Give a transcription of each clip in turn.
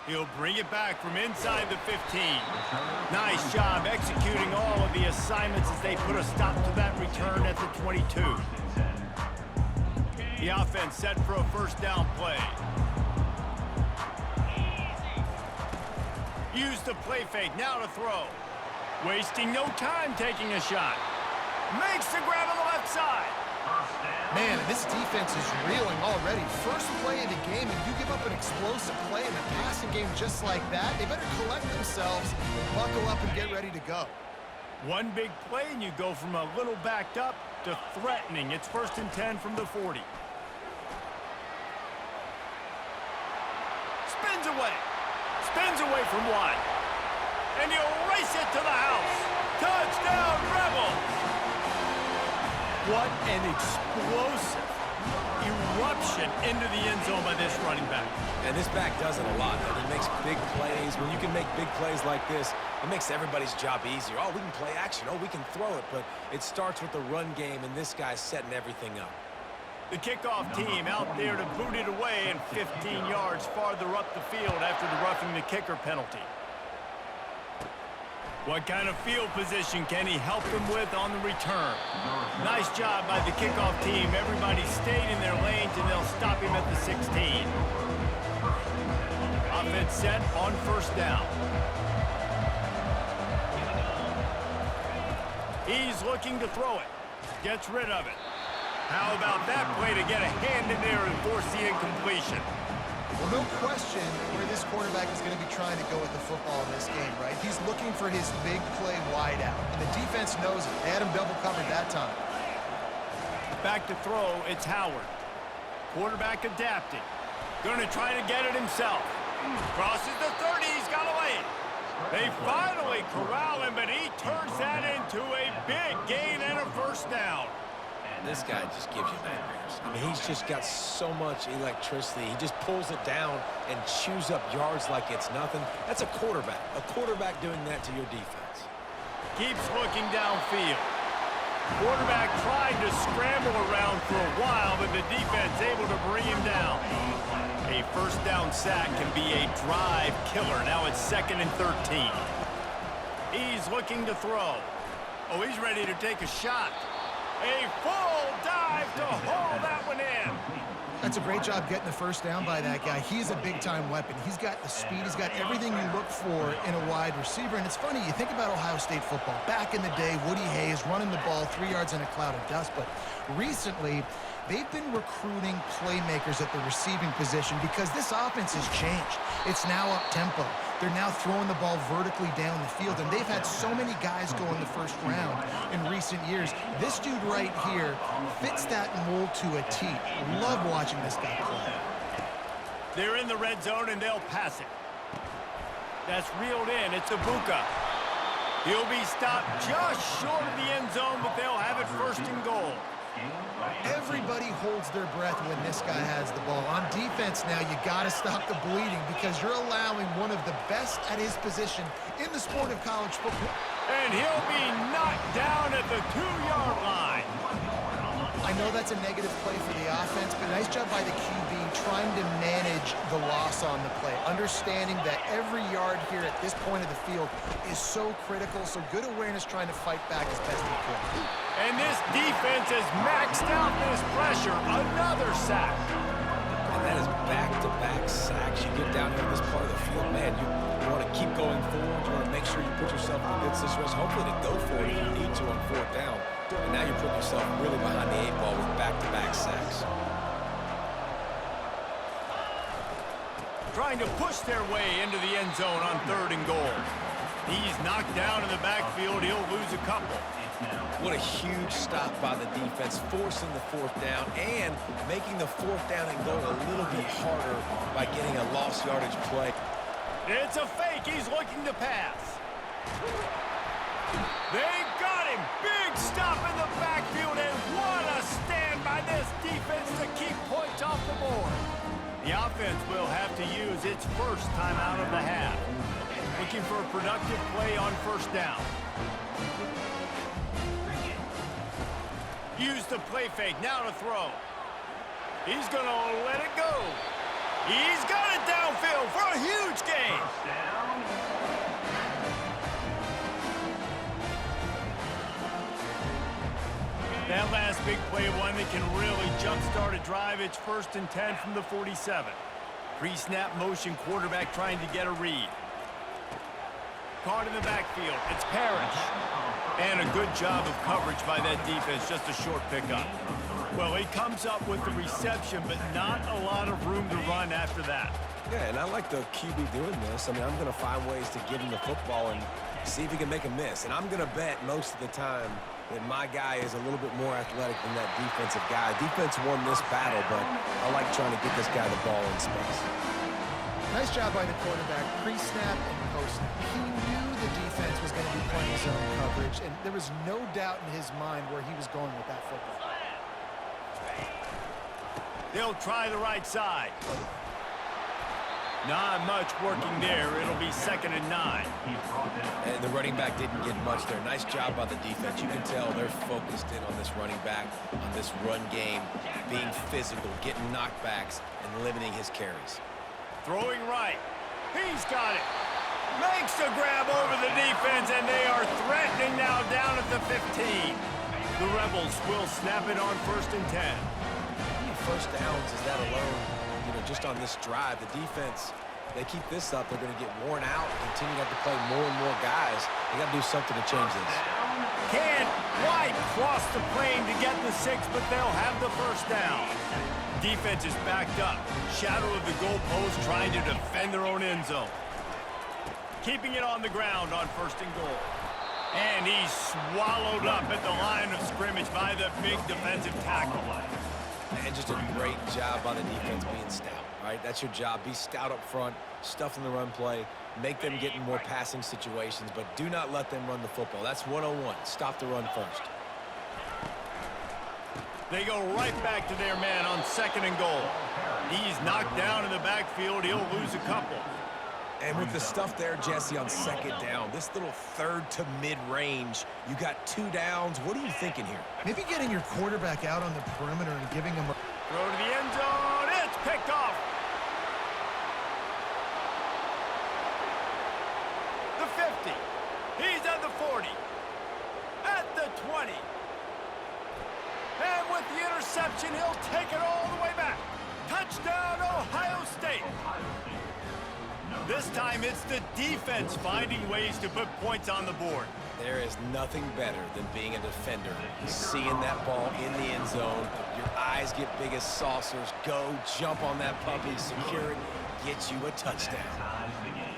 He'll bring it back from inside the 15. Nice job executing all of the assignments as they put a stop to that return at the 22. The offense set for a first down play. Use the play fake, now to throw. Wasting no time taking a shot. Makes the grab on the left side. Man, this defense is reeling already. First play of the game, and you give up an explosive play in a passing game just like that, they better collect themselves, buckle up, and get ready to go. One big play, and you go from a little backed up to threatening. It's 1st and 10 from the 40. Spins away from one. And he'll race it to the house. Touchdown, Rebels! What an explosive eruption into the end zone by this running back. And this back does it a lot. He makes big plays. When you can make big plays like this, it makes everybody's job easier. Oh, we can play action. Oh, we can throw it. But it starts with the run game, and this guy's setting everything up. The kickoff team out there to boot it away and 15 yards farther up the field after the roughing the kicker penalty. What kind of field position can he help them with on the return? Nice job by the kickoff team. Everybody stayed in their lanes, and they'll stop him at the 16. Offense set on first down. He's looking to throw it. Gets rid of it. How about that play to get a hand in there and force the incompletion? Well, no question where this quarterback is going to be trying to go with the football in this game, right? He's looking for his big play wide out, and the defense knows it. They had him double covered that time. Back to throw, it's Howard. Quarterback adapting. Going to try to get it himself. Crosses the 30, he's got away. They finally corral him, but he turns that into a big gain and a first down. This guy just gives you nightmares. I mean, he's just got so much electricity. He just pulls it down and chews up yards like it's nothing. That's a quarterback. A quarterback doing that to your defense. Keeps looking downfield. Quarterback tried to scramble around for a while, but the defense able to bring him down. A first down sack can be a drive killer. Now it's 2nd and 13. He's looking to throw. Oh, he's ready to take a shot. A full dive to haul that one in. That's a great job getting the first down by that guy. He's a big-time weapon. He's got the speed. He's got everything you look for in a wide receiver. And it's funny, you think about Ohio State football. Back in the day, Woody Hayes running the ball 3 yards in a cloud of dust. But recently, they've been recruiting playmakers at the receiving position because this offense has changed. It's now up-tempo. They're now throwing the ball vertically down the field, and they've had so many guys go in the first round in recent years. This dude right here fits that mold to a T. Love watching this guy play. They're in the red zone, and they'll pass it. That's reeled in. It's Ibuka. He'll be stopped just short of the end zone, but they'll have it 1st and goal. Everybody holds their breath when this guy has the ball. On defense now, you got to stop the bleeding because you're allowing one of the best at his position in the sport of college football. And he'll be knocked down at the 2-yard line. I know that's a negative play for the offense, but nice job by the QB trying to manage the loss on the play, understanding that every yard here at this point of the field is so critical, so good awareness trying to fight back as best he could. And this defense has maxed out this pressure. Another sack. And that is back-to-back sacks. You get down here in this part of the field, man, you want to keep going forward. You want to make sure you put yourself in a good situation, hopefully to go for it if you need to on 4th down. And now you're putting yourself really behind the 8 ball with back-to-back sacks. Trying to push their way into the end zone on 3rd and goal. He's knocked down in the backfield. He'll lose a couple. What a huge stop by the defense, forcing the 4th down and making the 4th down and goal a little bit harder by getting a lost yardage play. It's a fake. He's looking to pass. They got him. Big stop in the backfield, and what a stand by this defense to keep points off the board. The offense will have to use its first time out of the half. Looking for a productive play on 1st down. Use the play fake, now to throw. He's going to let it go. He's got it downfield for a huge gain. That last big play, one that can really jumpstart a drive. It's 1st and 10 from the 47. Pre-snap motion, quarterback trying to get a read. Caught in the backfield. It's Parrish. And a good job of coverage by that defense. Just a short pickup. Well, he comes up with the reception, but not a lot of room to run after that. Yeah, and I like the QB doing this. I mean, I'm going to find ways to give him the football and see if he can make a miss. And I'm going to bet most of the time that my guy is a little bit more athletic than that defensive guy. Defense won this battle, but I like trying to get this guy the ball in space. Nice job by the quarterback, pre-snap and post-snap. He knew the defense was going to be playing zone coverage, and there was no doubt in his mind where he was going with that football. They'll try the right side. Not much working there. It'll be 2nd and 9. And the running back didn't get much there. Nice job by the defense. You can tell they're focused in on this running back, on this run game, being physical, getting knockbacks, and limiting his carries. Throwing right. He's got it. Makes the grab over the defense, and they are threatening now down at the 15. The Rebels will snap it on 1st and 10. How many first downs is that alone? You know, just on this drive, the defense, they keep this up, they're going to get worn out, continue to have to play more and more guys. They got to do something to change this. Can't quite cross the plane to get the 6, but they'll have the 1st down. Defense is backed up. Shadow of the goalpost trying to defend their own end zone. Keeping it on the ground on 1st and goal. And he's swallowed up at the line of scrimmage by the big defensive tackle. And just a great job by the defense being stout, right? That's your job. Be stout up front, stuff in the run play, make them get in more passing situations, but do not let them run the football. That's 101. Stop the run first. They go right back to their man on 2nd and goal. He's knocked down in the backfield. He'll lose a couple. And with the stuff there, Jesse, on 2nd down, this little 3rd to mid-range, you got 2 downs. What are you thinking here? Maybe getting your quarterback out on the perimeter and giving him a... Throw to the end zone. It's picked off. The 50. He's at the 40. At the 20. And with the interception, he'll take it all the way back. Touchdown, Ohio State. This time, it's the defense finding ways to put points on the board. There is nothing better than being a defender, seeing that ball in the end zone. Your eyes get big as saucers. Go, jump on that puppy, secure it, get you a touchdown.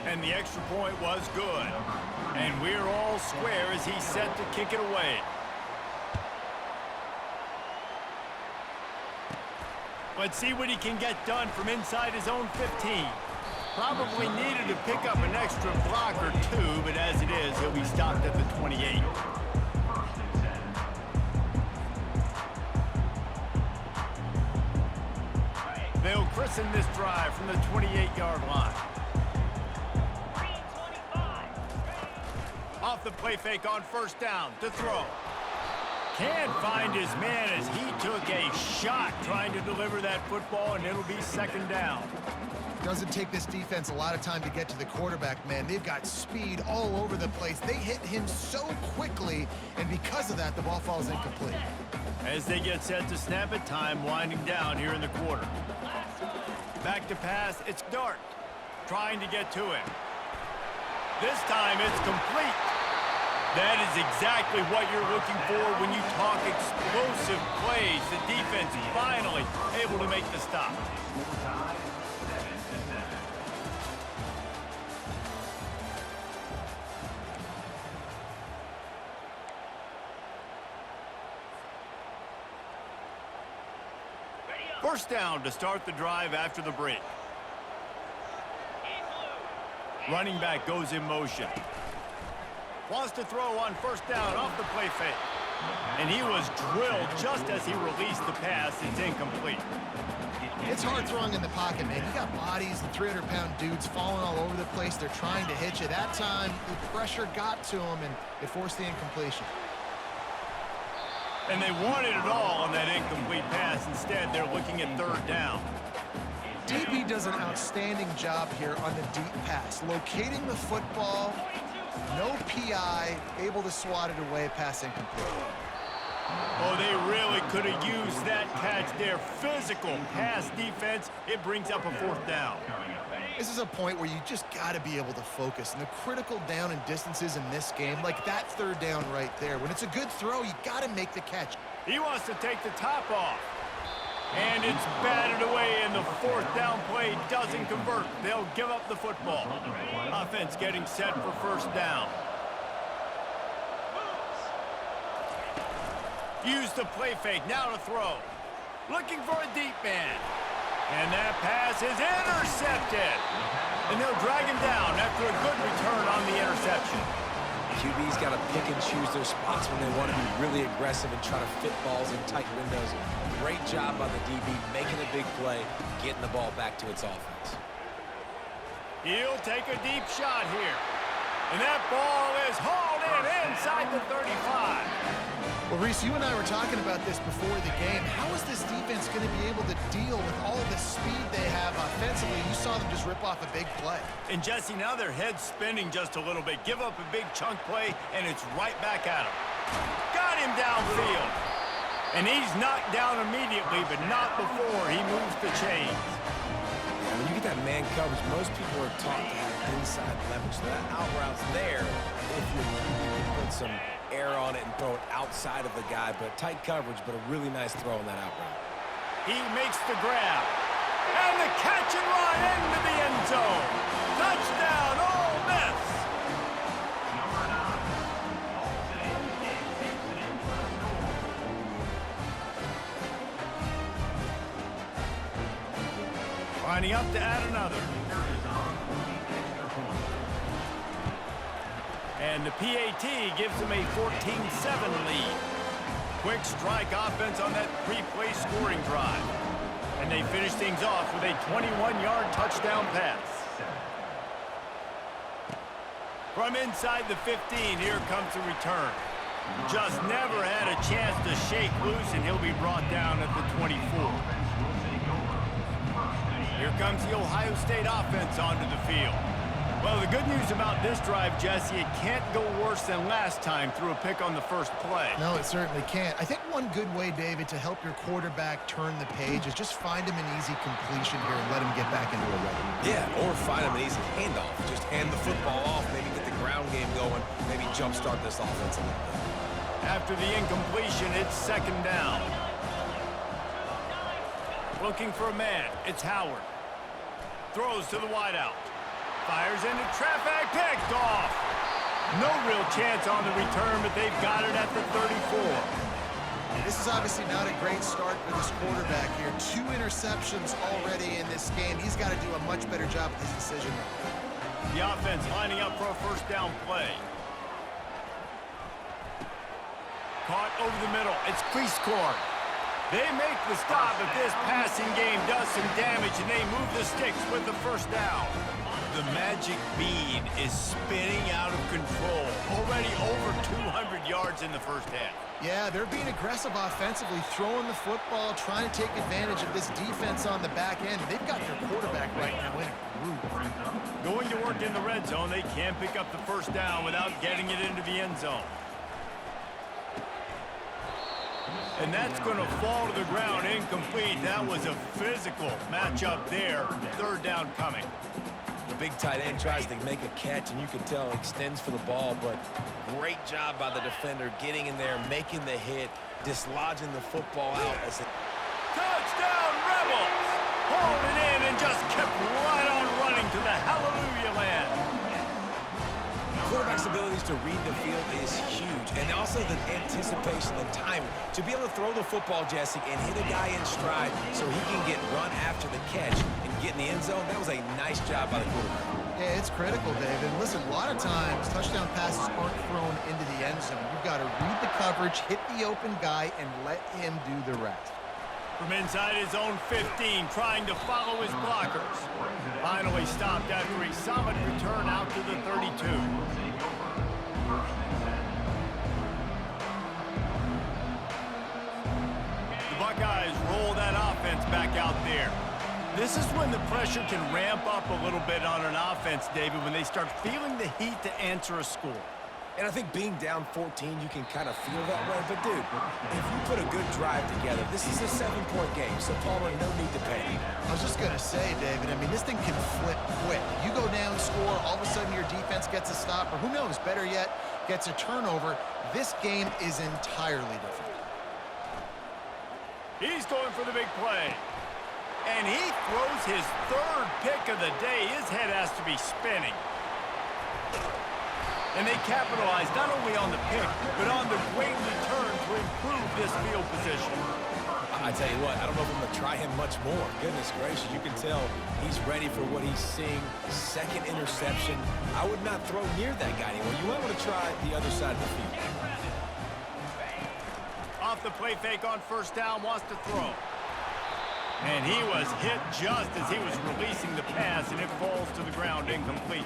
And the extra point was good. And we're all square as he's set to kick it away. Let's see what he can get done from inside his own 15. Probably needed to pick up an extra block or 2, but as it is, he'll be stopped at the 28. They'll christen this drive from the 28-yard line. Off the play fake on 1st down to throw. Can't find his man as he took a shot trying to deliver that football, and it'll be 2nd down. Doesn't take this defense a lot of time to get to the quarterback, man. They've got speed all over the place. They hit him so quickly, and because of that, the ball falls incomplete. As they get set to snap it, time winding down here in the quarter. Back to pass, it's Dart, trying to get to him. This time it's complete. That is exactly what you're looking for when you talk explosive plays. The defense finally able to make the stop. First down to start the drive after the break. Running back goes in motion. Wants to throw on 1st down off the play fake. And he was drilled just as he released the pass. It's incomplete. It's hard throwing in the pocket, man. You got bodies and 300-pound dudes falling all over the place. They're trying to hit you. That time, the pressure got to him, and it forced the incompletion. And they wanted it all on that incomplete pass. Instead, they're looking at 3rd down. DB does an outstanding job here on the deep pass, locating the football, no PI, able to swat it away, pass incomplete. Oh, they really could have used that catch there. Physical pass defense. It brings up a 4th down. This is a point where you just got to be able to focus. And the critical down and distances in this game, like that 3rd down right there, when it's a good throw, you got to make the catch. He wants to take the top off. And it's batted away, and the 4th down play doesn't convert. They'll give up the football. Offense getting set for 1st down. Use the play fake, now to throw. Looking for a deep man. And that pass is intercepted. And they'll drag him down after a good return on the interception. QB's got to pick and choose their spots when they want to be really aggressive and try to fit balls in tight windows. Great job by the DB making a big play, getting the ball back to its offense. He'll take a deep shot here. And that ball is hauled in inside the 35. Well, Reese, you and I were talking about this before the game. How is this defense going to be able to deal with all the speed they have offensively? You saw them just rip off a big play. And Jesse, now their head's spinning just a little bit. Give up a big chunk play, and it's right back at him. Got him downfield. And he's knocked down immediately, but not before he moves the chains. When you get that man coverage, most people are taught to have inside leverage. So that out route's there if you can put some air on it and throw it outside of the guy. But tight coverage, but a really nice throw in that out route. He makes the grab. And the catch and run into the end zone. Touchdown, Ole Miss. Lining up to add another. And the PAT gives them a 14-7 lead. Quick strike offense on that 3-play scoring drive. And they finish things off with a 21-yard touchdown pass. From inside the 15, here comes the return. Just never had a chance to shake loose, and he'll be brought down at the 24. Here comes the Ohio State offense onto the field. Well, the good news about this drive, Jesse, it can't go worse than last time through a pick on the first play. No, it certainly can't. I think one good way, David, to help your quarterback turn the page is just find him an easy completion here and let him get back into a rhythm. Yeah, or find him an easy handoff. Just hand the football off, maybe get the ground game going, maybe jumpstart this offense a little bit. After the incompletion, it's 2nd down. Looking for a man, it's Howard. Throws to the wideout. Fires into traffic, picked off. No real chance on the return, but they've got it at the 34. This is obviously not a great start for this quarterback here. 2 interceptions already in this game. He's got to do a much better job with his decision making. The offense lining up for a 1st down play. Caught over the middle. It's Cleescorn. They make the stop, but this passing game does some damage, and they move the sticks with the 1st down. The magic bean is spinning out of control. Already over 200 yards in the first half. Yeah, they're being aggressive offensively, throwing the football, trying to take advantage of this defense on the back end. They've got their quarterback right now in a groove. Going to work in the red zone, they can't pick up the 1st down without getting it into the end zone. And that's going to fall to the ground incomplete. That was a physical matchup there. 3rd down coming. The big tight end tries to make a catch, and you can tell extends for the ball, but great job by the defender getting in there, making the hit, dislodging the football out. As it... Touchdown, Rebels! Hauled it in and just kept right on running to the hallelujah land. Quarterback's abilities to read the field is huge, and also the anticipation, the timing. To be able to throw the football, Jesse, and hit a guy in stride so he can get run after the catch and get in the end zone, that was a nice job by the quarterback. Yeah, it's critical, David. Listen, a lot of times touchdown passes aren't thrown into the end zone. You've got to read the coverage, hit the open guy, and let him do the rest. From inside his own 15, trying to follow his blockers. Finally stopped after a solid return out to the 32. The Buckeyes roll that offense back out there. This is when the pressure can ramp up a little bit on an offense, David, when they start feeling the heat to answer a score. And I think being down 14, you can kind of feel that way. But, dude, if you put a good drive together, this is a 7-point game, so Palmer, no need to panic. I was just going to say, David, I mean, this thing can flip quick. You go down, score, all of a sudden your defense gets a stop, or who knows, better yet, gets a turnover. This game is entirely different. He's going for the big play. And he throws his third pick of the day. His head has to be spinning. And they capitalize not only on the pick, but on the great return to improve this field position. I tell you what, I don't know if I'm going to try him much more. Goodness gracious, you can tell he's ready for what he's seeing. Second interception. I would not throw near that guy anymore. You might want to try the other side of the field. Off the play fake on first down, wants to throw. And he was hit just as he was releasing the pass, and it falls to the ground incomplete.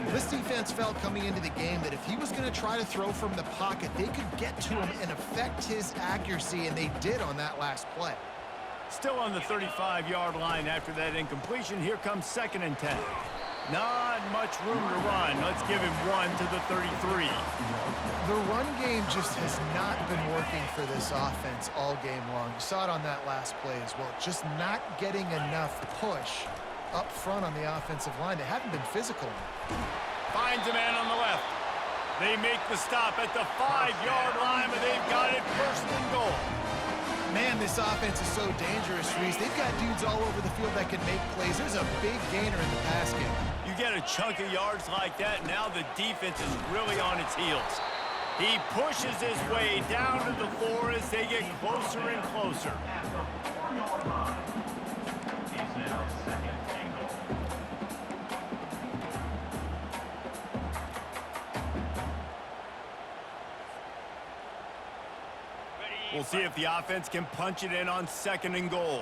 This defense felt coming into the game that if he was going to try to throw from the pocket, they could get to him and affect his accuracy, and they did on that last play. Still on the 35-yard line after that incompletion. Here comes 2nd and 10. Not much room to run. Let's give him 1 to the 33. The run game just has not been working for this offense all game long. You saw it on that last play as well. Just not getting enough push up front on the offensive line. They haven't been physical enough. Finds a man on the left. They make the stop at the 5-yard line, but they've got it 1st and goal. Man, this offense is so dangerous, Reese. They've got dudes all over the field that can make plays. There's a big gainer in the pass game. You get a chunk of yards like that, now the defense is really on its heels. He pushes his way down to the floor as they get closer and closer. We'll see if the offense can punch it in on 2nd and goal.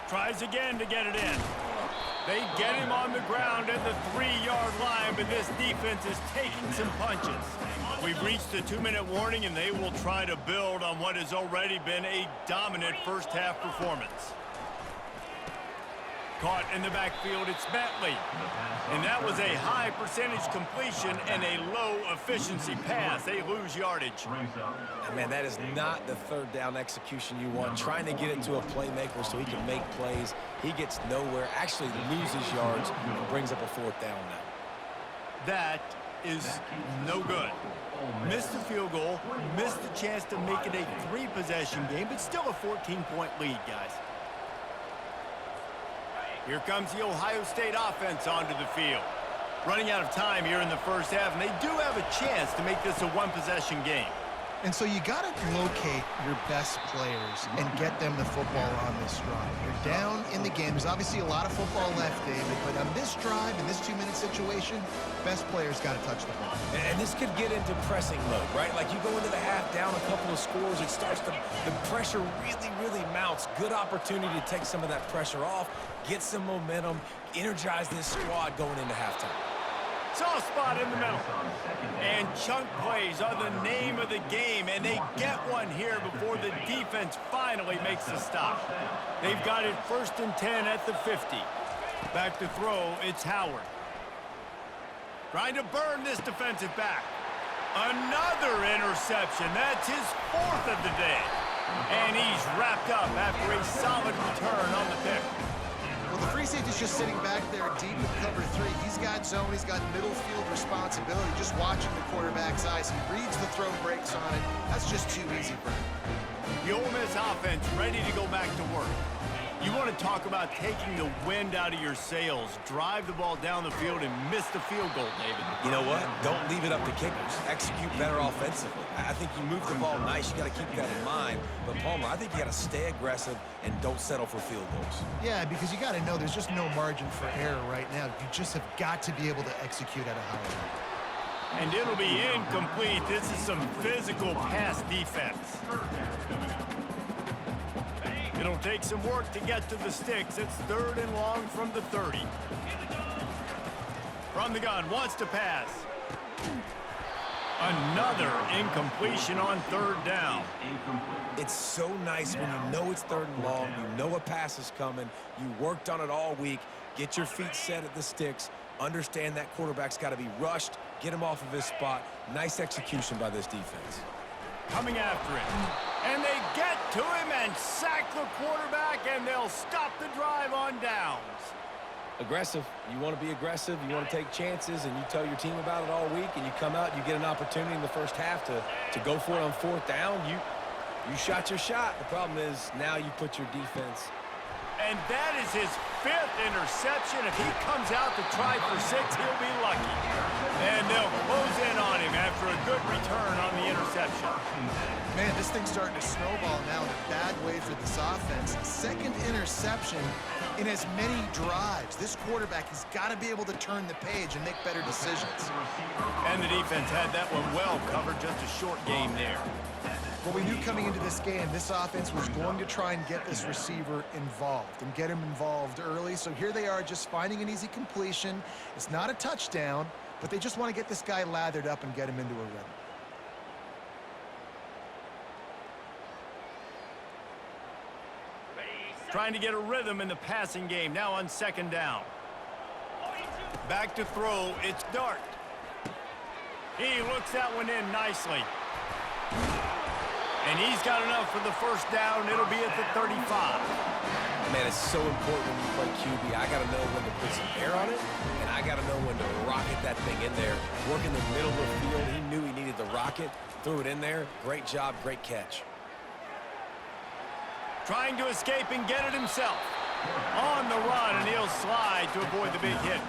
Tries again to get it in. They get him on the ground at the 3-yard line, but this defense is taking some punches. We've reached the 2-minute warning, and they will try to build on what has already been a dominant first-half performance. Caught in the backfield, it's Bentley. And that was a high percentage completion and a low efficiency pass. They lose yardage. And man, that is not the 3rd down execution you want. Trying to get it to a playmaker so he can make plays. He gets nowhere, actually loses yards, and brings up a 4th down now. That is no good. Missed the field goal, missed the chance to make it a 3-possession game, but still a 14-point lead, guys. Here comes the Ohio State offense onto the field. Running out of time here in the first half, and they do have a chance to make this a 1-possession game. And so you got to locate your best players and get them the football on this drive. You're down in the game. There's obviously a lot of football left, David, but on this drive, in this 2-minute situation, best players got to touch the ball. And this could get into pressing mode, right? Like you go into the half down a couple of scores, it starts to, the pressure really mounts. Good opportunity to take some of that pressure off, get some momentum, energize this squad going into halftime. Soft spot in the middle. And chunk plays are the name of the game, and they get one here before the defense finally makes the stop. They've got it 1st and 10 at the 50. Back to throw, it's Howard. Trying to burn this defensive back. Another interception. That's his 4th of the day. And he's wrapped up after a solid return on the pick. Well, the free safety's just sitting back there deep in cover 3. He's got zone. He's got middle field responsibility. Just watching the quarterback's eyes. He reads the throw, breaks on it. That's just too easy for him. The Ole Miss offense ready to go back to work. You want to talk about taking the wind out of your sails. Drive the ball down the field and miss the field goal, David. You know what? Don't leave it up to kickers. Execute better offensively. I think you move the ball nice. You got to keep that in mind. But, Palmer, I think you got to stay aggressive and don't settle for field goals. Yeah, because you got to know there's just no margin for error right now. You just have got to be able to execute at a high level. And it'll be incomplete. This is some physical pass defense. It'll take some work to get to the sticks. It's 3rd and long from the 30. From the gun, wants to pass. Another incompletion on third down. It's so nice when you know it's third and long, you know a pass is coming, you worked on it all week, get your feet set at the sticks, understand that quarterback's got to be rushed, get him off of his spot. Nice execution by this defense. Coming after it. And they get to him and sack the quarterback, and they'll stop the drive on downs. Aggressive. You want to be aggressive, you want to take chances, and you tell your team about it all week, and you come out, you get an opportunity in the first half to go for it on fourth down. You shot your shot. The problem is now you put your defense. And that is his 5th interception. If he comes out to try for 6, he'll be lucky. And they'll close in on him after a good return on the interception. Man, this thing's starting to snowball now in a bad way for this offense. 2nd interception in as many drives. This quarterback has got to be able to turn the page and make better decisions. And the defense had that one well covered, just a short game there. Well, we knew coming into this game, this offense was going to try and get this receiver involved and get him involved early. So here they are just finding an easy completion. It's not a touchdown, but they just want to get this guy lathered up and get him into a rhythm. Trying to get a rhythm in the passing game, now on 2nd down. Back to throw, it's Dart. He looks that one in nicely. And he's got enough for the first down. It'll be at the 35. Man, it's so important when you play QB. I got to know when to put some air on it, and I got to know when to rocket that thing in there. Work in the middle of the field. He knew he needed the rocket. Threw it in there. Great job, great catch. Trying to escape and get it himself. On the run, and he'll slide to avoid the big hit.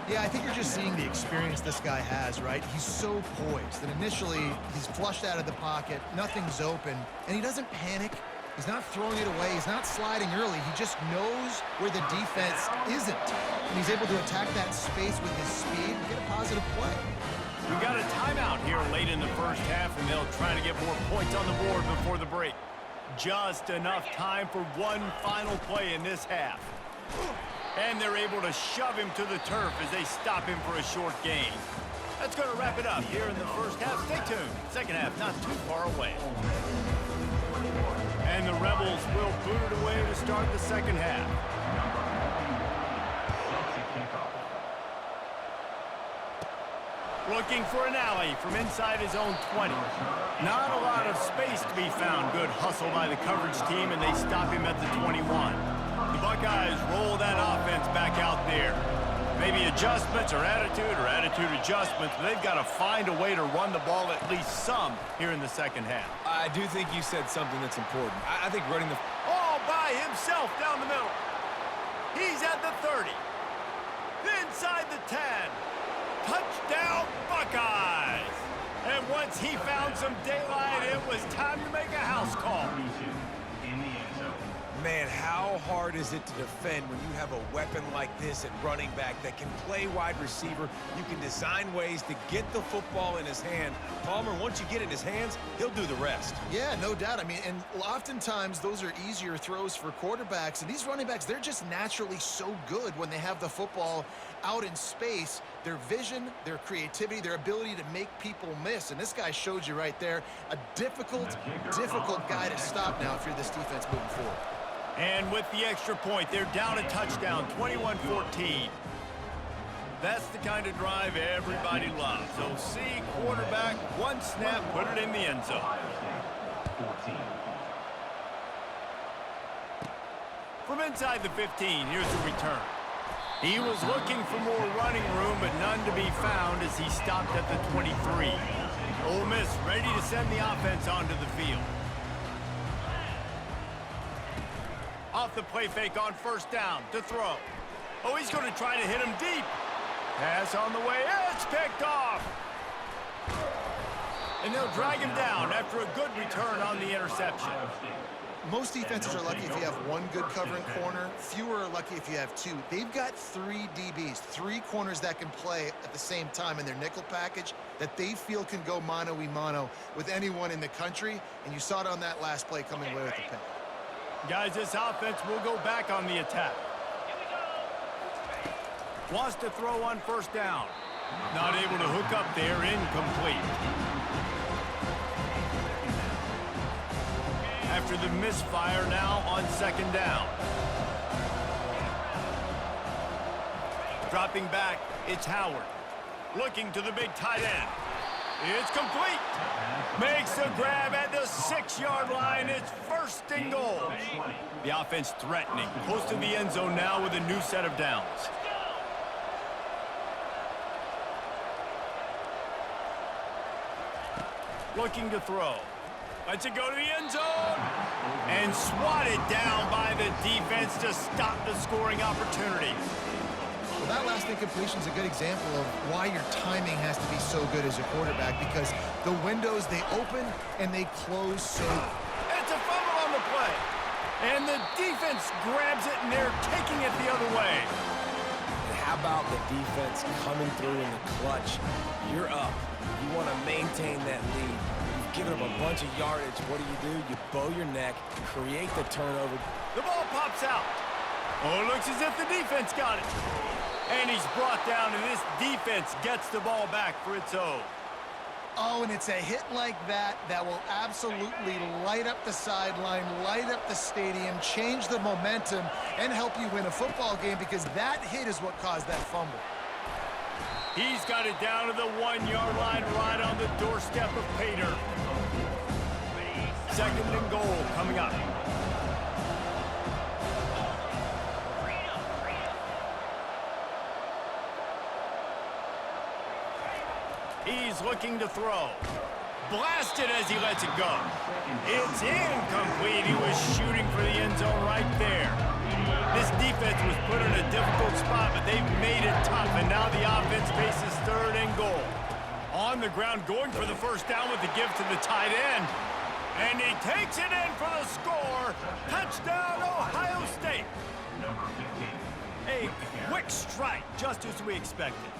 Yeah, I think you're just seeing the experience this guy has, right? He's so poised that initially he's flushed out of the pocket, nothing's open, and he doesn't panic. He's not throwing it away. He's not sliding early. He just knows where the defense isn't. And he's able to attack that space with his speed and get a positive play. We've got a timeout here late in the first half, and they'll try to get more points on the board before the break. Just enough time for one final play in this half. And they're able to shove him to the turf as they stop him for a short gain. That's going to wrap it up here in the first half. Stay tuned. Second half not too far away. And the Rebels will boot it away to start the second half. Looking for an alley from inside his own 20. Not a lot of space to be found. Good hustle by the coverage team, and they stop him at the 21. The Buckeyes roll that offense back out there. Maybe adjustments or attitude adjustments. They've got to find a way to run the ball at least some here in the second half. I do think you said something that's important. I think running the... All by himself down the middle. He's at the 30. Inside the 10. Touchdown, Buckeyes! And once he found some daylight, it was time to make a house call. Man, how hard is it to defend when you have a weapon like this at running back that can play wide receiver? You can design ways to get the football in his hand. Palmer, once you get it in his hands, he'll do the rest. Yeah, no doubt. I mean, and oftentimes those are easier throws for quarterbacks. And these running backs, they're just naturally so good when they have the football out in space. Their vision, their creativity, their ability to make people miss. And this guy showed you right there, a difficult guy to stop now if you're this defense moving forward. And with the extra point, they're down a touchdown, 21-14. That's the kind of drive everybody loves. OC, quarterback, one snap, put it in the end zone. From inside the 15, here's the return. He was looking for more running room, but none to be found as he stopped at the 23. Ole Miss ready to send the offense onto the field. Off the play fake on first down to throw. Oh, he's going to try to hit him deep. Pass on the way. It's picked off. And they'll drag him down after a good return on the interception. Most defenses are lucky if you have one good covering corner. Fewer are lucky if you have two. They've got three DBs, three corners that can play at the same time in their nickel package that they feel can go mano-a-mano with anyone in the country. And you saw it on that last play coming away with the pick. Guys, this offense will go back on the attack. Wants to throw on first down. Not able to hook up there, incomplete. After the misfire, now on second down. Dropping back, it's Howard. Looking to the big tight end. It's complete. Makes a grab at the 6-yard line. It's first and goal. The offense threatening. Close to the end zone now with a new set of downs. Looking to throw. Lets it go to the end zone. And swatted down by the defense to stop the scoring opportunity. Well, that last incompletion is a good example of why your timing has to be so good as a quarterback, because the windows, they open and they close so. It's a fumble on the play. And the defense grabs it, and they're taking it the other way. And how about the defense coming through in the clutch? You're up. You want to maintain that lead. You've given them a bunch of yardage. What do? You bow your neck, create the turnover. The ball pops out. Oh, it looks as if the defense got it. And he's brought down, and this defense gets the ball back for its own. Oh, and it's a hit like that that will absolutely light up the sideline, light up the stadium, change the momentum, and help you win a football game, because that hit is what caused that fumble. He's got it down to the 1-yard line, right on the doorstep of Pater. Second and goal coming up. He's looking to throw. Blasted as he lets it go. It's incomplete. He was shooting for the end zone right there. This defense was put in a difficult spot, but they've made it tough, and now the offense faces third and goal. On the ground, going for the first down with the give to the tight end. And he takes it in for the score. Touchdown, Ohio State. A quick strike, just as we expected.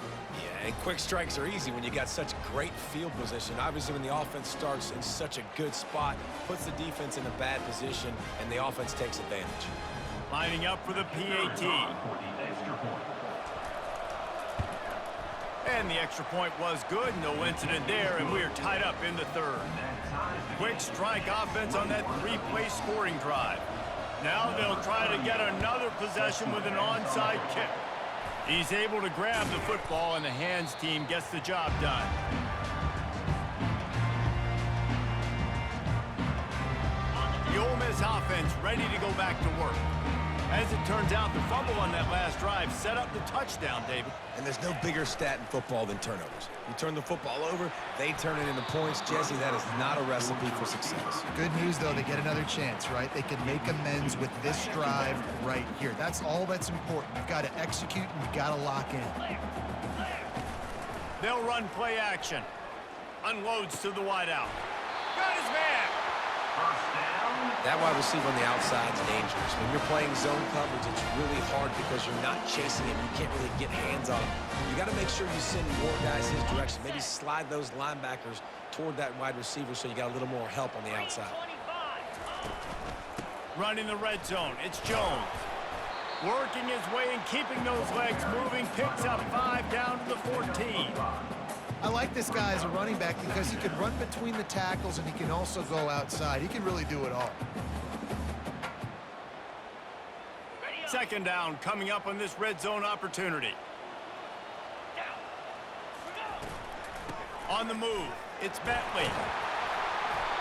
Yeah, and quick strikes are easy when you got such great field position. Obviously, when the offense starts in such a good spot, puts the defense in a bad position, and the offense takes advantage. Lining up for the PAT. And the extra point was good. No incident there, and we are tied up in the third. Quick strike offense on that 3-play scoring drive. Now they'll try to get another possession with an onside kick. He's able to grab the football, and the hands team gets the job done. The Ole Miss offense ready to go back to work. As it turns out, the fumble on that last drive set up the touchdown, David. And there's no bigger stat in football than turnovers. You turn the football over, they turn it into points. Jesse, that is not a recipe for success. Good news, though, they get another chance, right? They can make amends with this drive right here. That's all that's important. You've got to execute, and you've got to lock in. They'll run play action. Unloads to the wideout. Got his man. That wide receiver on the outside is dangerous. When you're playing zone coverage, it's really hard because you're not chasing him. You can't really get hands on him. You got to make sure you send more guys his direction. Maybe slide those linebackers toward that wide receiver so you got a little more help on the outside. Running the red zone. It's Jones. Working his way and keeping those legs moving. Picks up 5 down to the 14. I like this guy as a running back because he can run between the tackles and he can also go outside. He can really do it all. Second down coming up on this red zone opportunity. On the move, it's Bentley.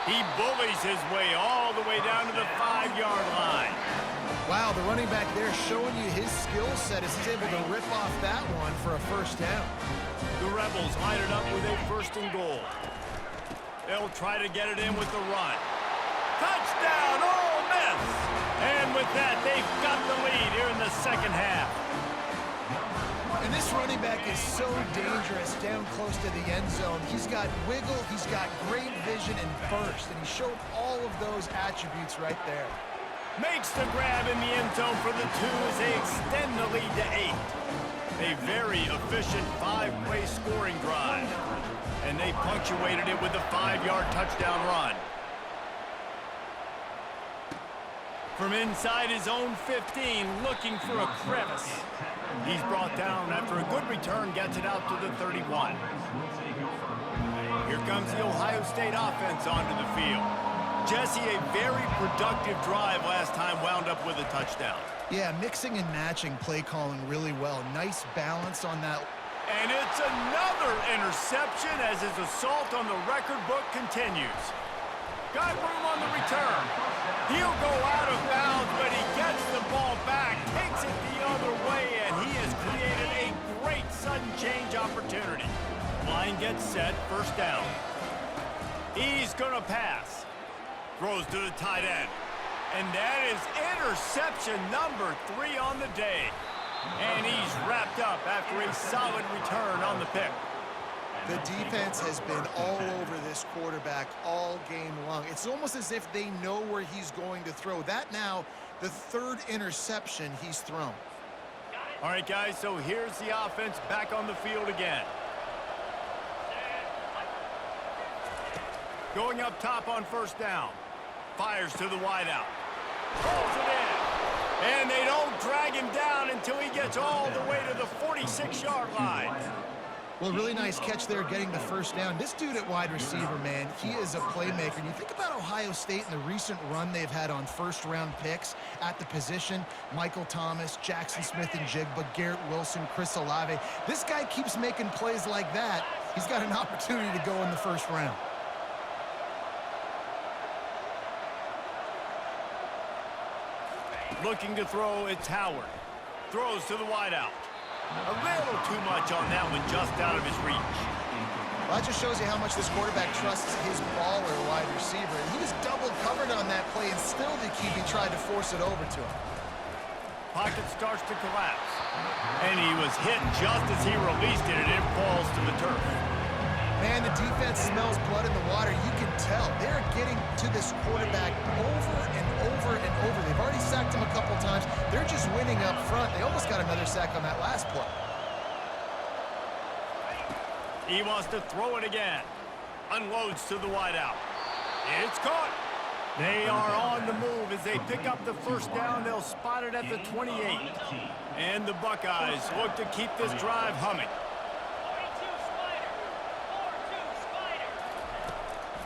He bullies his way all the way down to the 5-yard line. Wow, the running back there showing you his skill set as he's able to rip off that one for a first down. The Rebels line it up with a first and goal. They'll try to get it in with the run. Touchdown, Ole Miss! And with that, they've got the lead here in the second half. And this running back is so dangerous down close to the end zone. He's got wiggle, he's got great vision and burst, and he showed all of those attributes right there. Makes the grab in the end zone for the 2 as they extend the lead to 8. A very efficient 5-play scoring drive. And they punctuated it with a 5-yard touchdown run. From inside his own 15, looking for a crevice. He's brought down after a good return, gets it out to the 31. Here comes the Ohio State offense onto the field. Jesse, a very productive drive last time, wound up with a touchdown. Yeah, mixing and matching play calling really well. Nice balance on that. And it's another interception as his assault on the record book continues. Got room on the return. He'll go out of bounds, but he gets the ball back, takes it the other way, and he has created a great sudden change opportunity. Line gets set, first down. He's gonna pass. Throws to the tight end. And that is interception number 3 on the day. And he's wrapped up after a solid return on the pick. The defense has been all over this quarterback all game long. It's almost as if they know where he's going to throw. That now, the 3rd interception he's thrown. All right, guys, so here's the offense back on the field again. Going up top on first down. Fires to the wideout. Pulls it in. And they don't drag him down until he gets all the way to the 46-yard line. Well, really nice catch there getting the first down. This dude at wide receiver, man, he is a playmaker. And you think about Ohio State and the recent run they've had on first-round picks at the position. Michael Thomas, Jackson Smith-Njigba, Garrett Wilson, Chris Olave. This guy keeps making plays like that. He's got an opportunity to go in the first round. Looking to throw, it's Howard. Throws to the wideout. A little too much on that one, just out of his reach. Well, that just shows you how much this quarterback trusts his baller wide receiver. He was double covered on that play, and still the QB tried to force it over to him. Pocket starts to collapse. And he was hit just as he released it, and it falls to the turf. Man, the defense smells blood in the water. You can tell. They're getting to this quarterback over and over and over. They've already sacked him a couple times. They're just winning up front. They almost got another sack on that last play. He wants to throw it again. Unloads to the wideout. It's caught. They are on the move as they pick up the first down. They'll spot it at the 28. And the Buckeyes look to keep this drive humming.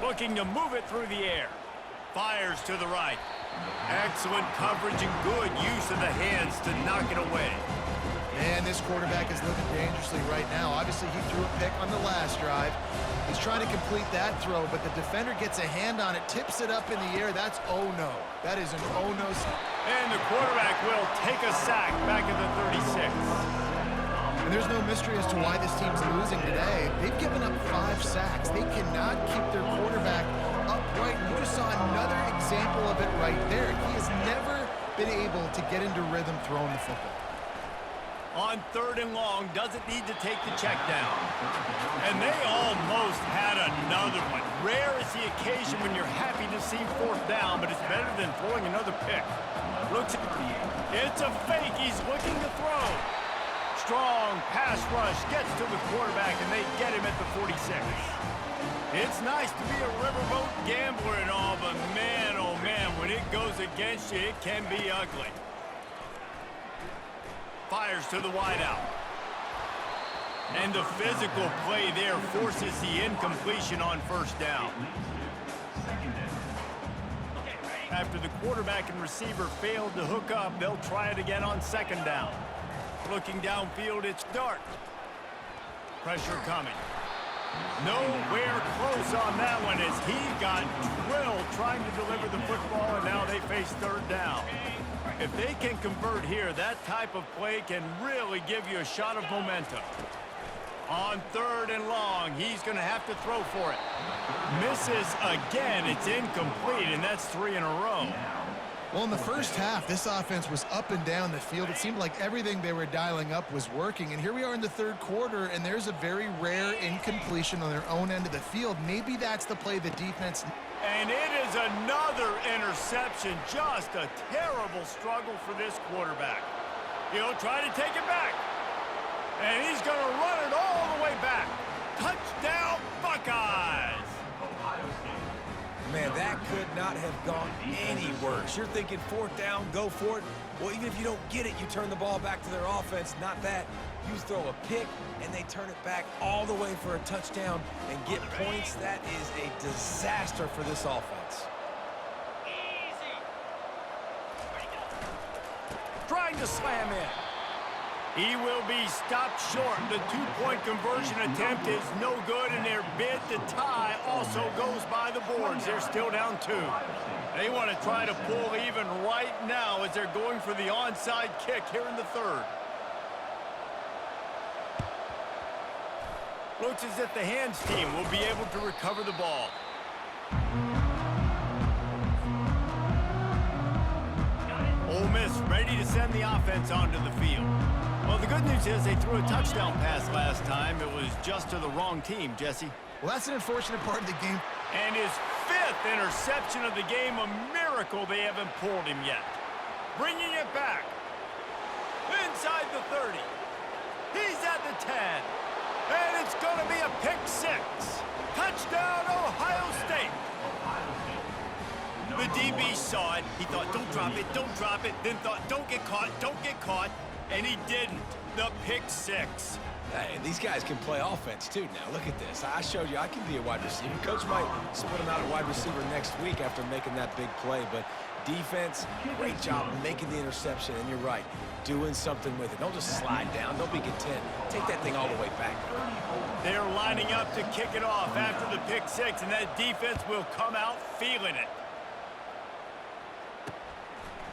Looking to move it through the air. Fires to the right. Excellent coverage and good use of the hands to knock it away. Man, this quarterback is looking dangerously right now. Obviously, he threw a pick on the last drive. He's trying to complete that throw, but the defender gets a hand on it, tips it up in the air. That's oh no. That is an oh no. And the quarterback will take a sack back at the 36. And there's no mystery as to why this team's losing today. They've given up 5 sacks. They cannot keep their quarterback upright. You just saw another example of it right there. He has never been able to get into rhythm throwing the football. On 3rd and long, doesn't need to take the check down. And they almost had another one. Rare is the occasion when you're happy to see 4th down, but it's better than throwing another pick. It's a fake. He's looking to throw. Strong pass rush gets to the quarterback, and they get him at the 46. It's nice to be a riverboat gambler and all, but man, oh man, when it goes against you, it can be ugly. Fires to the wideout. And the physical play there forces the incompletion on first down. After the quarterback and receiver failed to hook up, they'll try it again on 2nd down. Looking downfield, it's Dart. Pressure coming. Nowhere close on that one as he got drilled trying to deliver the football, and now they face 3rd down. If they can convert here, that type of play can really give you a shot of momentum. On 3rd and long, he's going to have to throw for it. Misses again. It's incomplete, and that's 3 in a row. Well, in the first half, this offense was up and down the field. It seemed like everything they were dialing up was working. And here we are in the 3rd quarter, and there's a very rare incompletion on their own end of the field. Maybe that's the play the defense... And it is another interception. Just a terrible struggle for this quarterback. He'll try to take it back. And he's going to run it all the way back. Touchdown, Buckeyes! Man, that could not have gone any worse. You're thinking fourth down, go for it. Well, even if you don't get it, you turn the ball back to their offense. Not that. You throw a pick, and they turn it back all the way for a touchdown and get points. That is a disaster for this offense. Trying to slam in. He will be stopped short. The two-point conversion attempt is no good, and their bid to tie also goes by the boards. They're still down 2. They want to try to pull even right now as they're going for the onside kick here in the 3rd. Looks as if the hands team will be able to recover the ball. Ole Miss ready to send the offense onto the field. Well, the good news is they threw a touchdown pass last time. It was just to the wrong team, Jesse. Well, that's an unfortunate part of the game. And his 5th interception of the game, a miracle they haven't pulled him yet. Bringing it back. Inside the 30. He's at the 10. And it's going to be a pick 6. Touchdown, Ohio State. The DB saw it. He thought, don't drop it, don't drop it. Then thought, don't get caught, don't get caught. And he didn't. The pick 6. Hey, these guys can play offense, too, now. Look at this. I showed you I can be a wide receiver. Coach might split him out at wide receiver next week after making that big play. But defense, great job making the interception. And you're right, doing something with it. Don't just slide down. Don't be content. Take that thing all the way back. They're lining up to kick it off after the pick 6, and that defense will come out feeling it.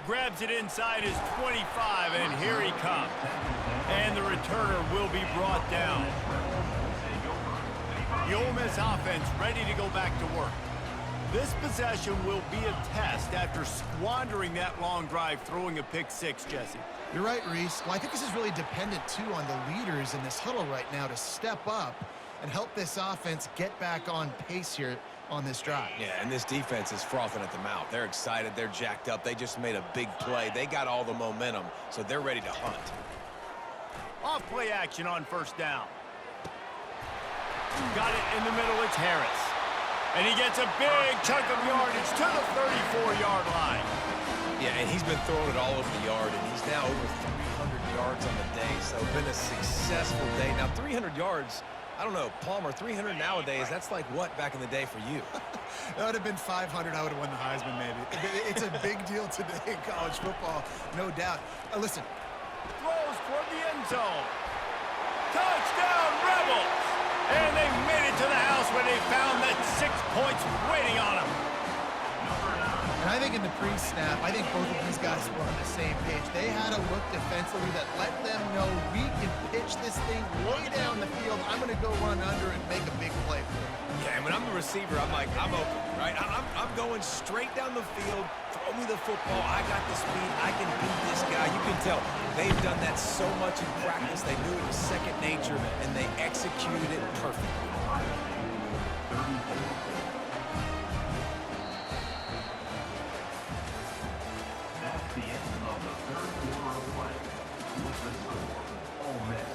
Grabs it inside his 25, and here he comes. And the returner will be brought down. The Ole Miss offense ready to go back to work. This possession will be a test after squandering that long drive throwing a pick 6, Jesse. You're right, Reese. Well, I think this is really dependent, too, on the leaders in this huddle right now to step up and help this offense get back on pace here on this drive. Yeah, and this defense is frothing at the mouth. They're excited. They're jacked up. They just made a big play. They got all the momentum, so they're ready to hunt. Off play action on 1st down. Got it in the middle. It's Harris. And he gets a big chunk of yardage to the 34-yard line. Yeah, and he's been throwing it all over the yard, and he's now over 300 yards on the day, so it's been a successful day. Now, 300 yards, I don't know, Palmer, 300 nowadays, that's like what back in the day for you? That would have been 500. I would have won the Heisman, maybe. It's a big deal today in college football, no doubt. Listen. Throws toward the end zone. Touchdown, Rebels! And they made it to the house where they found that 6 points waiting on them. And I think in the pre-snap, I think both of these guys were on the same page. They had a look defensively that let them know we can pitch this thing way down the field. I'm going to go run under and make a big play for it. Yeah, and when I'm the receiver, I'm like, I'm open, right? I'm going straight down the field. Throw me the football. I got the speed. I can beat this guy. You can tell they've done that so much in practice. They knew it was second nature, and they executed it perfectly. That's the end of the 3rd quarter of play. With the score, Ole Miss.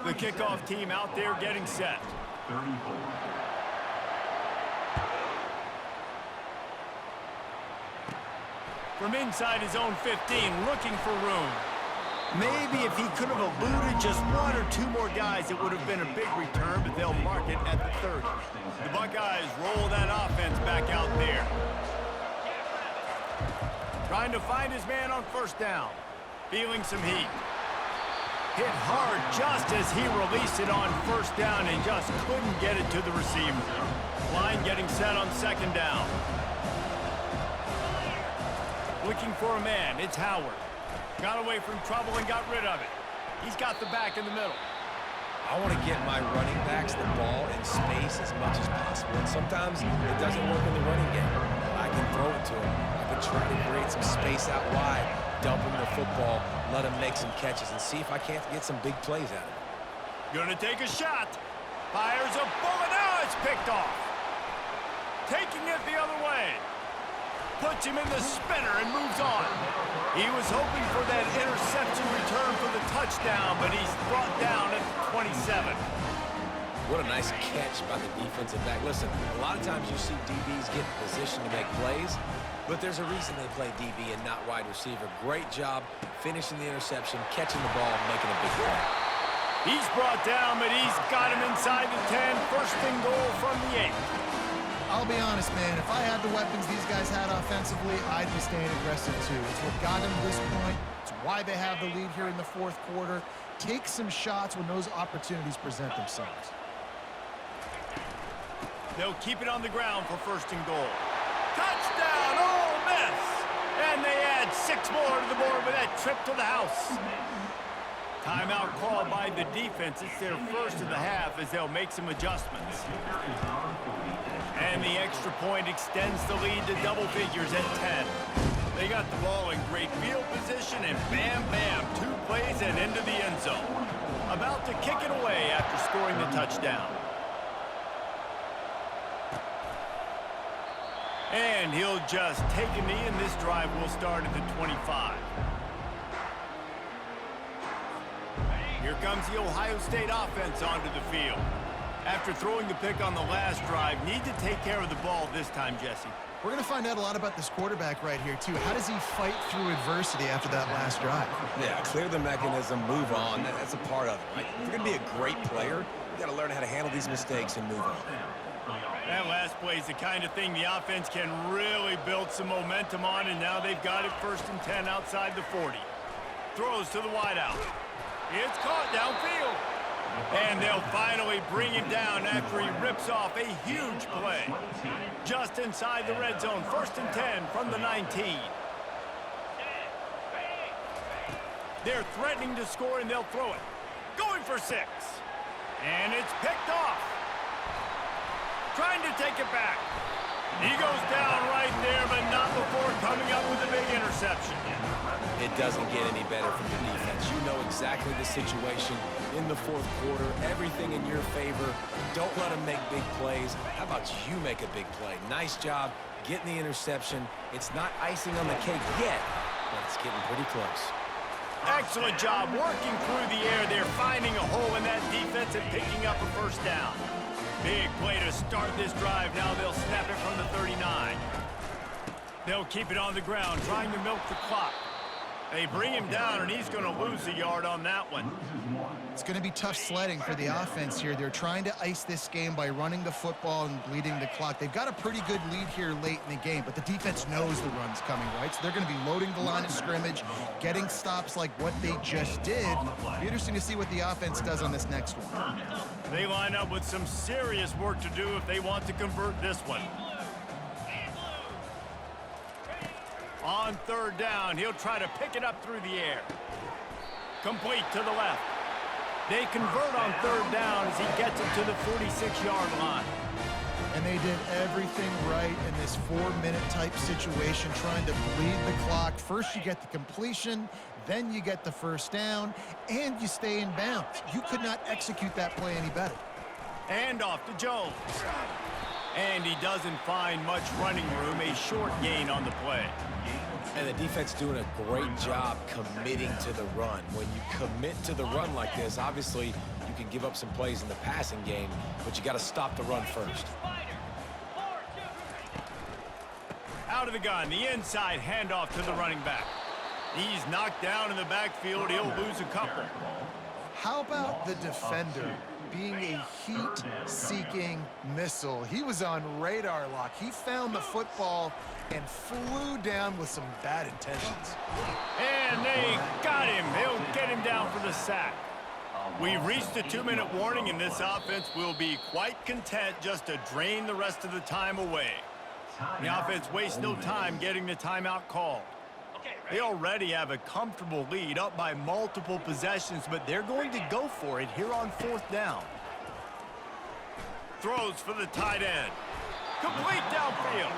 The kickoff team out there getting set. 34. From inside his own 15, looking for room. Maybe if he could have eluded just 1 or 2 more guys, it would have been a big return, but they'll mark it at the 30. The Buckeyes roll that offense back out there. Trying to find his man on 1st down. Feeling some heat. Hit hard just as he released it on 1st down and just couldn't get it to the receiver. Line getting set on 2nd down. Looking for a man. It's Howard. Got away from trouble and got rid of it. He's got the back in the middle. I want to get my running backs the ball in space as much as possible. And sometimes it doesn't work in the running game. I can throw it to him. I can try to create some space out wide, dump him the football, let him make some catches, and see if I can't get some big plays out of him. Gonna take a shot. Fires a bullet. Now it's picked off. Taking it the other way. Puts him in the spinner and moves on. He was hoping for that interception return for the touchdown, but he's brought down at 27. What a nice catch by the defensive back. Listen, a lot of times you see DBs get in position to make plays, but there's a reason they play DB and not wide receiver. Great job finishing the interception, catching the ball, and making a big play. He's brought down, but he's got him inside the 10. First and goal from the 8. I'll be honest, man. If I had the weapons these guys had offensively, I'd be staying aggressive too. It's what got them to this point. It's why they have the lead here in the fourth quarter. Take some shots when those opportunities present themselves. They'll keep it on the ground for first and goal. Touchdown, Ole Miss! And they add 6 more to the board with that trip to the house. Timeout called by the defense. It's their first of the half as they'll make some adjustments. And the extra point extends the lead to double figures at 10. They got the ball in great field position, and bam, bam, 2 plays and into the end zone. About to kick it away after scoring the touchdown. And he'll just take a knee, and this drive will start at the 25. Here comes the Ohio State offense onto the field. After throwing the pick on the last drive, need to take care of the ball this time, Jesse. We're going to find out a lot about this quarterback right here, too. How does he fight through adversity after that last drive? Yeah, clear the mechanism, move on. That's a part of it, right? If you're going to be a great player, you got to learn how to handle these mistakes and move on. That last play is the kind of thing the offense can really build some momentum on, and now they've got it first and 10 outside the 40. Throws to the wideout. It's caught downfield. And they'll finally bring him down after he rips off a huge play. Just inside the red zone, first and 10 from the 19. They're threatening to score, and they'll throw it. Going for 6. And it's picked off. Trying to take it back. He goes down right there, but not before coming up with a big interception. It doesn't get any better from the defense. You know exactly the situation in the fourth quarter. Everything in your favor. Don't let them make big plays. How about you make a big play? Nice job getting the interception. It's not icing on the cake yet, but it's getting pretty close. Excellent job working through the air. They're finding a hole in that defense and picking up a first down. Big play to start this drive. Now they'll snap it from the 39. They'll keep it on the ground, trying to milk the clock. They bring him down, and he's going to lose a yard on that one. It's going to be tough sledding for the offense here. They're trying to ice this game by running the football and bleeding the clock. They've got a pretty good lead here late in the game, but the defense knows the run's coming, right? So they're going to be loading the line of scrimmage, getting stops like what they just did. It'll be interesting to see what the offense does on this next one. They line up with some serious work to do if they want to convert this one. On third down, he'll try to pick it up through the air. Complete to the left. They convert on third down as he gets it to the 46-yard line. And they did everything right in this 4-minute type situation, trying to bleed the clock. First you get the completion, then you get the first down, and you stay in bounds. You could not execute that play any better. And off to Jones. And he doesn't find much running room, a short gain on the play. And the defense doing a great job committing to the run. When you commit to the run like this, obviously you can give up some plays in the passing game, but you got to stop the run first. Out of the gun, the inside handoff to the running back. He's knocked down in the backfield. He'll lose a couple. How about the defender being a heat-seeking missile? He was on radar lock. He found the football and flew down with some bad intentions. And they got him. They'll get him down for the sack. We've reached the 2-minute warning, and this offense will be quite content just to drain the rest of the time away. The offense wastes no time getting the timeout called. They already have a comfortable lead, up by multiple possessions, but they're going to go for it here on fourth down. Throws for the tight end. Complete downfield.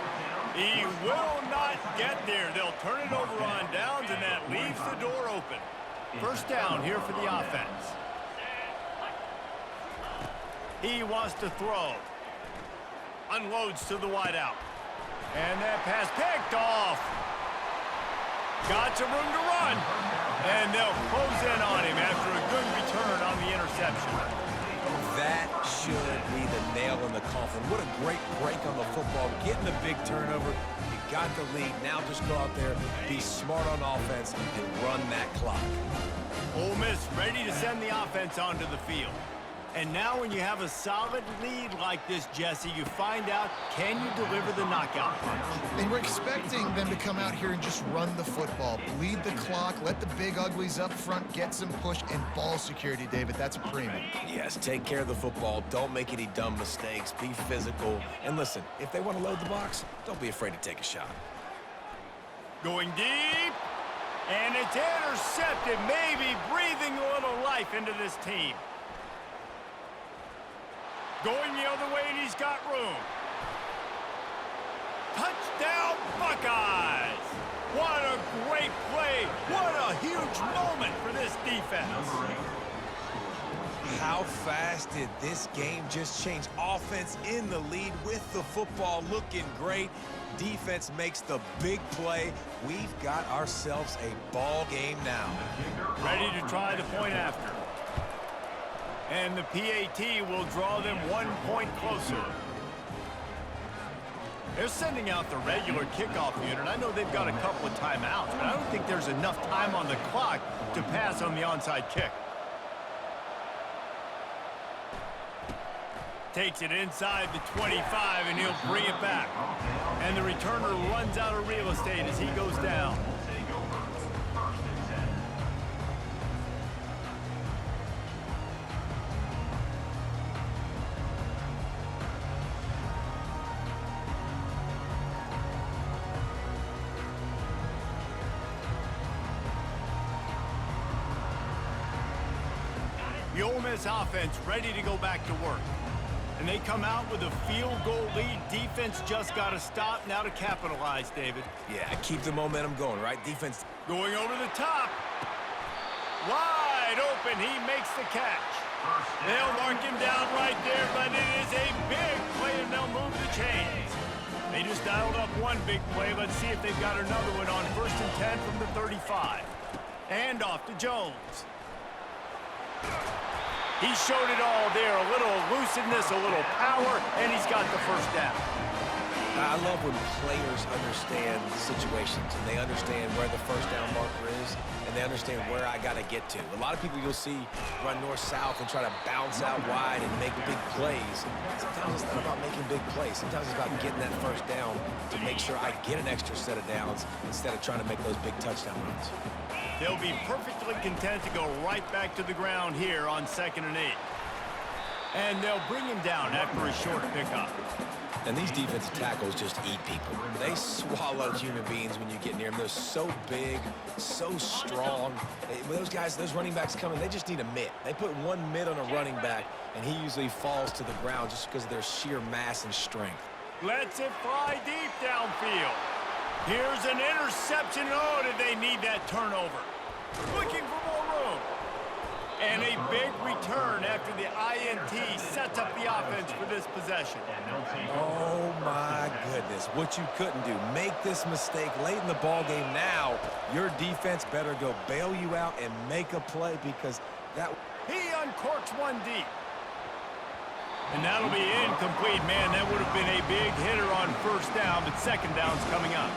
He will not get there. They'll turn it over on downs, and that leaves the door open. First down here for the offense. He wants to throw. Unloads to the wideout. And that pass picked off. Got some room to run. And they'll close in on him after a good return on the interception. That should be the nail in the coffin. What a great break on the football. Getting the big turnover. You got the lead. Now just go out there, be smart on offense, and run that clock. Ole Miss ready to send the offense onto the field. And now when you have a solid lead like this, Jesse, you find out, can you deliver the knockout punch? And we're expecting them to come out here and just run the football, bleed the clock, let the big uglies up front get some push, and ball security, David. That's a premium. Yes, take care of the football. Don't make any dumb mistakes. Be physical. And listen, if they want to load the box, don't be afraid to take a shot. Going deep, and it's intercepted, maybe breathing a little life into this team. Going the other way, and he's got room. Touchdown, Buckeyes! What a great play. What a huge moment for this defense. How fast did this game just change? Offense in the lead with the football looking great. Defense makes the big play. We've got ourselves a ball game now. Ready to try the point after. And the PAT will draw them 1 point closer. They're sending out the regular kickoff unit. I know they've got a couple of timeouts, but I don't think there's enough time on the clock to pass on the onside kick. Takes it inside the 25, and he'll bring it back. And the returner runs out of real estate as he goes down. The Ole Miss offense ready to go back to work. And they come out with a field goal lead. Defense just got to stop now to capitalize, David. Yeah, keep the momentum going, right? Defense going over the top. Wide open. He makes the catch. They'll mark him down right there, but it is a big play, and they'll move the chains. They just dialed up one big play. Let's see if they've got another one on 1st and 10 from the 35. And off to Jones. He showed it all there, a little elusiveness, a little power, and he's got the first down. I love when players understand situations, and they understand where the first down marker is, and they understand where I got to get to. A lot of people you'll see run north-south and try to bounce out wide and make big plays. Sometimes it's not about making big plays. Sometimes it's about getting that first down to make sure I get an extra set of downs instead of trying to make those big touchdown runs. They'll be perfectly content to go right back to the ground here on 2nd and 8. And they'll bring him down after a short pickup. And these defensive tackles just eat people. They swallow human beings when you get near them. They're so big, so strong. Those guys, those running backs coming, they just need a mitt. They put one mitt on a running back, and he usually falls to the ground just because of their sheer mass and strength. Lets it fly deep downfield. Here's an interception. Oh, did they need that turnover? Looking for more room. And a big return after the INT sets up the offense for this possession. Oh, my goodness. What you couldn't do. Make this mistake late in the ball game. Now, your defense better go bail you out and make a play because that... He uncorks one deep. And that'll be incomplete. Man, that would have been a big hitter on 1st down, but 2nd down's coming up.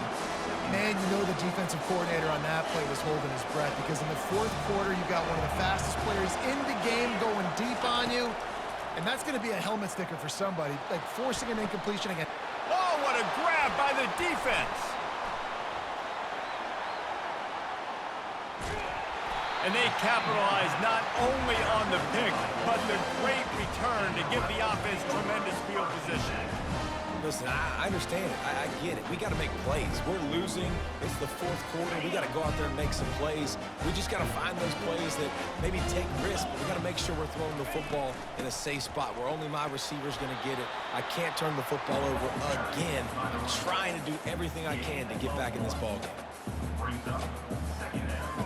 Man, you know the defensive coordinator on that play was holding his breath because in the 4th quarter, you got one of the fastest players in the game going deep on you, and that's going to be a helmet sticker for somebody, like forcing an incompletion again. Oh, what a grab by the defense! And they capitalize not only on the pick, but the great return to give the offense tremendous field position. Listen, I understand it. I get it. We got to make plays. We're losing. It's the 4th quarter. We got to go out there and make some plays. We just got to find those plays that maybe take risks, but we got to make sure we're throwing the football in a safe spot where only my receiver's going to get it. I can't turn the football over again. I'm trying to do everything I can to get back in this ballgame. Brings up 2nd down.